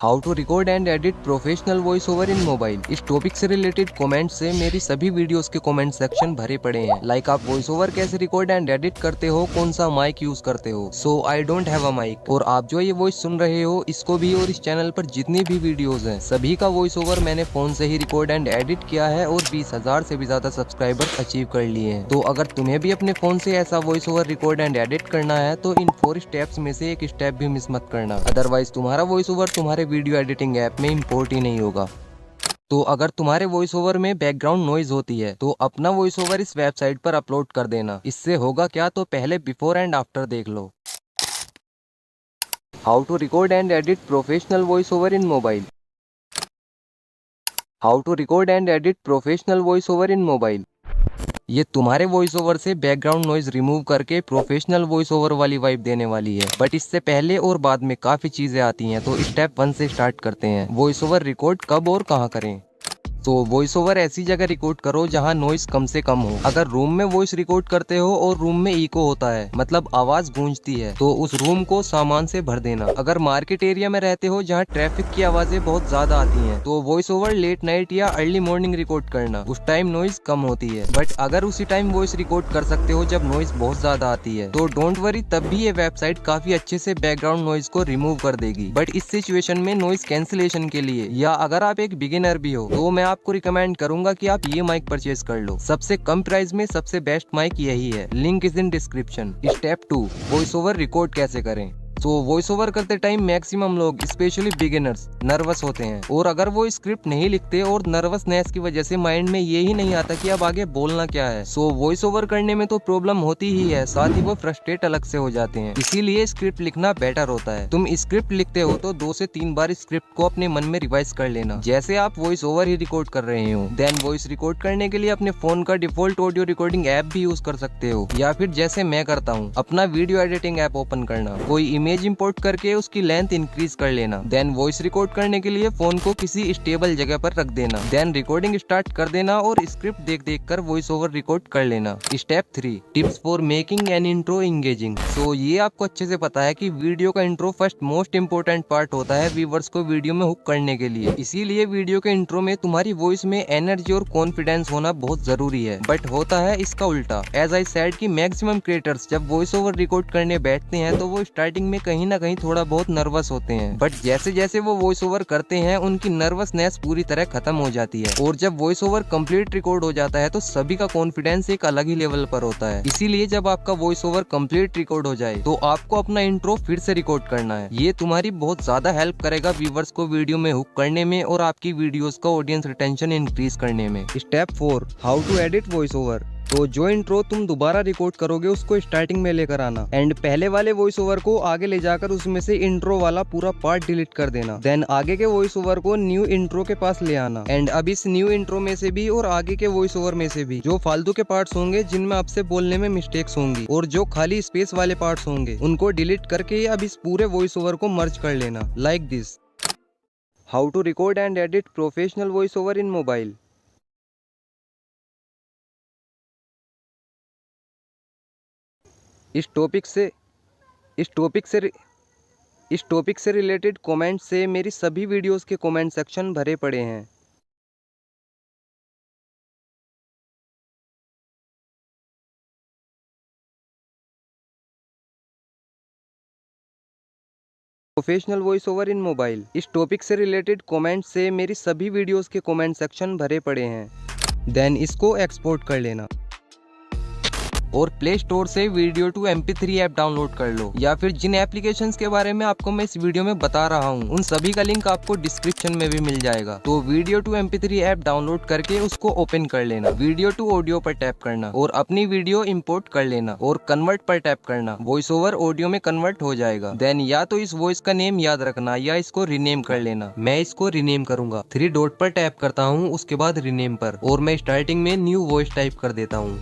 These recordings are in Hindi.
How to record and edit professional voice over in mobile. इस टॉपिक से रिलेटेड कमेंट से मेरी सभी वीडियोस के कमेंट सेक्शन भरे पड़े हैं। लाइक आप वॉइस ओवर कैसे रिकॉर्ड एंड एडिट करते हो, कौन सा माइक यूज करते हो। So I don't have a mic. और आप जो ये वॉइस सुन रहे हो, इसको भी और इस चैनल पर जितनी भी वीडियोस हैं सभी का वॉइस ओवर मैंने फोन से ही रिकॉर्ड एंड एडिट किया है और 20,000 से भी ज्यादा सब्सक्राइबर्स अचीव कर लिए हैं। तो अगर तुम्हें भी अपने फोन से ऐसा voice over record and edit करना है तो इन 4 स्टेप्स में से एक स्टेप भी मिस मत करना, अदरवाइज तुम्हारा वॉइस ओवर तुम्हारे वीडियो एडिटिंग ऐप में इंपोर्ट ही नहीं होगा। तो अगर तुम्हारे वॉइस ओवर में बैकग्राउंड नॉइज होती है तो अपना वॉइस ओवर इस वेबसाइट पर अपलोड कर देना। इससे होगा क्या, तो पहले बिफोर एंड आफ्टर देख लो। How to record and edit professional voice over in mobile. How to record and edit professional voice over in mobile. ये तुम्हारे वॉइस ओवर से बैकग्राउंड नॉइज रिमूव करके प्रोफेशनल वॉइस ओवर वाली वाइब देने वाली है। बट इससे पहले और बाद में काफी चीजें आती हैं, तो स्टेप 1 से स्टार्ट करते हैं। वॉइस ओवर रिकॉर्ड कब और कहाँ करें। तो वॉइस ओवर ऐसी जगह रिकॉर्ड करो जहां नॉइस कम से कम हो। अगर रूम में वॉइस रिकॉर्ड करते हो और रूम में इको होता है, मतलब आवाज गूंजती है, तो उस रूम को सामान से भर देना। अगर मार्केट एरिया में रहते हो जहां ट्रैफिक की आवाजें बहुत ज्यादा आती हैं, तो वॉइस ओवर लेट नाइट या अर्ली मॉर्निंग रिकॉर्ड करना। उस टाइम नॉइस कम होती है। बट अगर उसी टाइम वॉइस रिकॉर्ड कर सकते हो जब नॉइस बहुत ज्यादा आती है, तो डोंट वरी, तब भी ये वेबसाइट काफी अच्छे से बैकग्राउंड नॉइस को रिमूव कर देगी। बट इस सिचुएशन में नॉइस कैंसिलेशन के लिए, या अगर आप एक बिगिनर भी हो, तो मैं आपको रिकमेंड करूंगा कि आप ये माइक परचेज कर लो। सबसे कम प्राइस में सबसे बेस्ट माइक यही है। Link is in description. Step 2, voice over record कैसे करें। तो वॉइस ओवर करते टाइम मैक्सिमम लोग, स्पेशली बिगिनर्स, नर्वस होते हैं। और अगर वो स्क्रिप्ट नहीं लिखते और नर्वसनेस की वजह से माइंड में ये ही नहीं आता कि अब आगे बोलना क्या है। सो वॉइस ओवर करने में तो प्रॉब्लम होती ही है, साथ ही वो फ्रस्ट्रेट अलग से हो जाते हैं। इसीलिए स्क्रिप्ट लिखना बेटर होता है। तुम स्क्रिप्ट लिखते हो तो 2 से 3 बार स्क्रिप्ट को अपने मन में रिवाइज कर लेना, जैसे आप वॉइस ओवर ही रिकॉर्ड कर रहे हो। देन वॉइस रिकॉर्ड करने के लिए अपने फोन का डिफॉल्ट ऑडियो रिकॉर्डिंग ऐप भी यूज कर सकते हो, या फिर जैसे मैं करता हूँ, अपना वीडियो एडिटिंग ऐप ओपन करना, कोई इमेज इंपोर्ट करके उसकी लेंथ इंक्रीज कर लेना। देन वॉइस रिकॉर्ड करने के लिए फोन को किसी स्टेबल जगह पर रख देना। देन रिकॉर्डिंग स्टार्ट कर देना और स्क्रिप्ट देख देख कर वॉइस ओवर रिकॉर्ड कर लेना। Step 3, tips for making an intro engaging. So ये आपको अच्छे से पता है कि वीडियो का intro first most important part होता है व्यूवर्स को वीडियो में हुक करने के लिए। इसीलिए वीडियो के इंट्रो में तुम्हारी वॉइस में एनर्जी और कॉन्फिडेंस होना बहुत जरूरी है। बट होता है इसका उल्टा। एज आई सेड कि मैक्सिमम क्रिएटर्स जब वॉइस ओवर रिकॉर्ड करने बैठते हैं तो वो स्टार्टिंग में कहीं ना कहीं थोड़ा बहुत नर्वस होते हैं। बट जैसे जैसे वो वॉइस ओवर करते हैं उनकी नर्वसनेस पूरी तरह खत्म हो जाती है। और जब वॉइस ओवर कंप्लीट रिकॉर्ड हो जाता है तो सभी का कॉन्फिडेंस एक अलग ही लेवल पर होता है। इसीलिए जब आपका वॉइस ओवर कंप्लीट रिकॉर्ड हो जाए तो आपको अपना इंट्रो फिर से रिकॉर्ड करना है। ये तुम्हारी बहुत ज्यादा हेल्प करेगा व्यूवर्स को वीडियो में हुक करने में और आपकी वीडियोस का ऑडियंस रिटेंशन इंक्रीज करने में। Step 4, how to edit voice over. तो जो इंट्रो तुम दोबारा रिकॉर्ड करोगे उसको स्टार्टिंग में लेकर आना एंड पहले वाले वॉइस ओवर को आगे ले जाकर उसमें से इंट्रो वाला पूरा पार्ट डिलीट कर देना। देन आगे के वॉइस ओवर को न्यू इंट्रो के पास ले आना एंड अब इस न्यू इंट्रो में से भी और आगे के वॉइस ओवर में से भी जो फालतू के पार्ट्स होंगे जिनमें आपसे बोलने में मिस्टेक्स होंगी और जो खाली स्पेस वाले पार्ट्स होंगे उनको डिलीट करके अब इस पूरे वॉइस ओवर को मर्ज कर लेना, like this. How to record and edit professional voice over in mobile. इस टॉपिक से इस टॉपिक से इस टॉपिक से रिलेटेड कमेंट से मेरी सभी वीडियोस के कमेंट सेक्शन भरे पड़े हैं। Professional voice over in mobile. इस टॉपिक से रिलेटेड कमेंट से मेरी सभी वीडियोस के कमेंट सेक्शन भरे पड़े हैं। देन इसको एक्सपोर्ट कर लेना और प्ले स्टोर से video to MP3 app download कर लो, या फिर जिन एप्लीकेशंस के बारे में आपको मैं इस वीडियो में बता रहा हूँ उन सभी का लिंक आपको डिस्क्रिप्शन में भी मिल जाएगा। तो video to MP3 app download करके उसको ओपन कर लेना, वीडियो टू ऑडियो पर टैप करना और अपनी वीडियो इंपोर्ट कर लेना और कन्वर्ट पर टैप करना। वॉइस ओवर ऑडियो में कन्वर्ट हो जाएगा। देन या तो इस वॉइस का नेम याद रखना या इसको रीनेम कर लेना। मैं इसको रीनेम करूंगा। 3 डॉट पर टैप करता हूँ, उसके बाद रीनेम पर, और मैं स्टार्टिंग में न्यू वॉइस टाइप कर देता हूँ।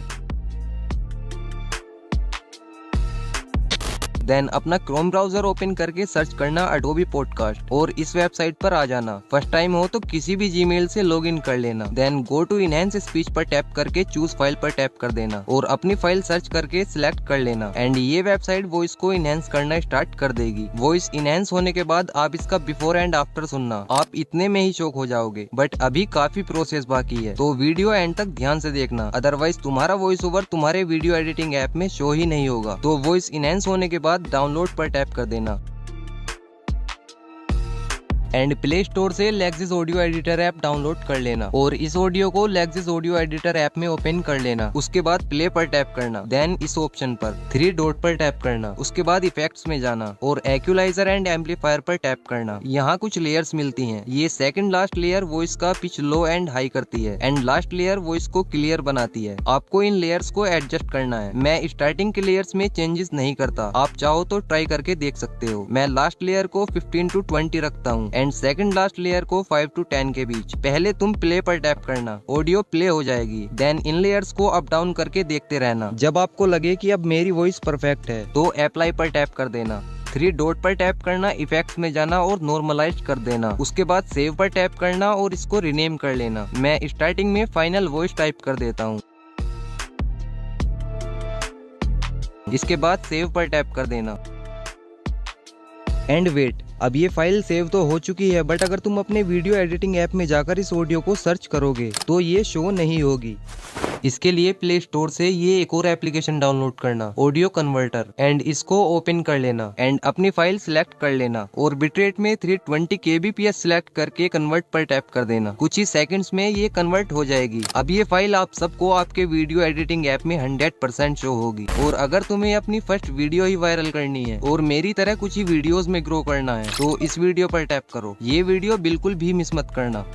देन अपना क्रोम ब्राउजर ओपन करके सर्च करना अडोबी पॉडकास्ट और इस वेबसाइट पर आ जाना। फर्स्ट टाइम हो तो किसी भी जीमेल से लॉगिन कर लेना। Then go to enhance speech पर टैप करके चूज फाइल पर टैप कर देना और अपनी फाइल सर्च करके सिलेक्ट कर लेना एंड ये वेबसाइट वॉइस को इनहेंस करना स्टार्ट कर देगी। वॉइस इनहेंस होने के बाद आप इसका बिफोर एंड आफ्टर सुनना, आप इतने में ही शॉक हो जाओगे। बट अभी काफी प्रोसेस बाकी है, तो वीडियो एंड तक ध्यान से देखना, अदरवाइज तुम्हारा वॉइस ओवर तुम्हारे वीडियो एडिटिंग ऐप में शो ही नहीं होगा। तो वॉइस इनहेंस होने के बाद डाउनलोड पर टैप कर देना एंड प्ले स्टोर से Lexus audio editor app download कर लेना और इस ऑडियो को लेक्सिस ऑडियो एडिटर ऐप में ओपन कर लेना। उसके बाद प्ले पर टैप करना, देन इस ऑप्शन पर 3 डॉट पर टैप करना, उसके बाद इफेक्ट्स में जाना और इक्वलाइजर एंड एम्पलीफायर पर टैप करना। यहाँ कुछ लेयर्स मिलती हैं। ये सेकंड लास्ट लेयर वॉइस का पिच लो एंड हाई करती है एंड लास्ट लेयर वॉइस को क्लियर बनाती है। आपको इन लेयर्स को एडजस्ट करना है। मैं स्टार्टिंग के लेयर्स में चेंजेस नहीं करता, आप चाहो तो ट्राई करके देख सकते हो। मैं लास्ट लेयर को 15 to 20 रखता हूँ एंड सेकंड लास्ट लेयर को 5 to 10 के बीच। पहले तुम प्ले पर टैप करना, ऑडियो प्ले हो जाएगी। देन इन लेयर्स को अप डाउन करके देखते रहना। जब आपको लगे कि अब मेरी वॉइस परफेक्ट है तो अप्लाई पर टैप कर देना, 3 डॉट पर टैप करना, इफेक्ट्स में जाना और नॉर्मलाइज कर देना। उसके बाद सेव पर टैप करना और इसको रिनेम कर लेना। मैं स्टार्टिंग में फाइनल वॉइस टाइप कर देता हूँ। इसके बाद सेव पर टैप कर देना एंड वेट। अब ये फाइल सेव तो हो चुकी है, बट अगर तुम अपने वीडियो एडिटिंग ऐप में जाकर इस ऑडियो को सर्च करोगे तो ये शो नहीं होगी। इसके लिए प्ले स्टोर से ये एक और एप्लीकेशन डाउनलोड करना, ऑडियो कन्वर्टर, एंड इसको ओपन कर लेना एंड अपनी फाइल सिलेक्ट कर लेना और बिटरेट में 320 kbps सिलेक्ट करके कन्वर्ट पर टैप कर देना। कुछ ही सेकंड्स में ये कन्वर्ट हो जाएगी। अब ये फाइल आप सबको आपके वीडियो एडिटिंग ऐप में 100% शो होगी। और अगर तुम्हें अपनी फर्स्ट वीडियो ही वायरल करनी है और मेरी तरह कुछ ही वीडियोस में ग्रो करना है तो इस वीडियो पर टैप करो। ये वीडियो बिल्कुल भी मिस मत करना।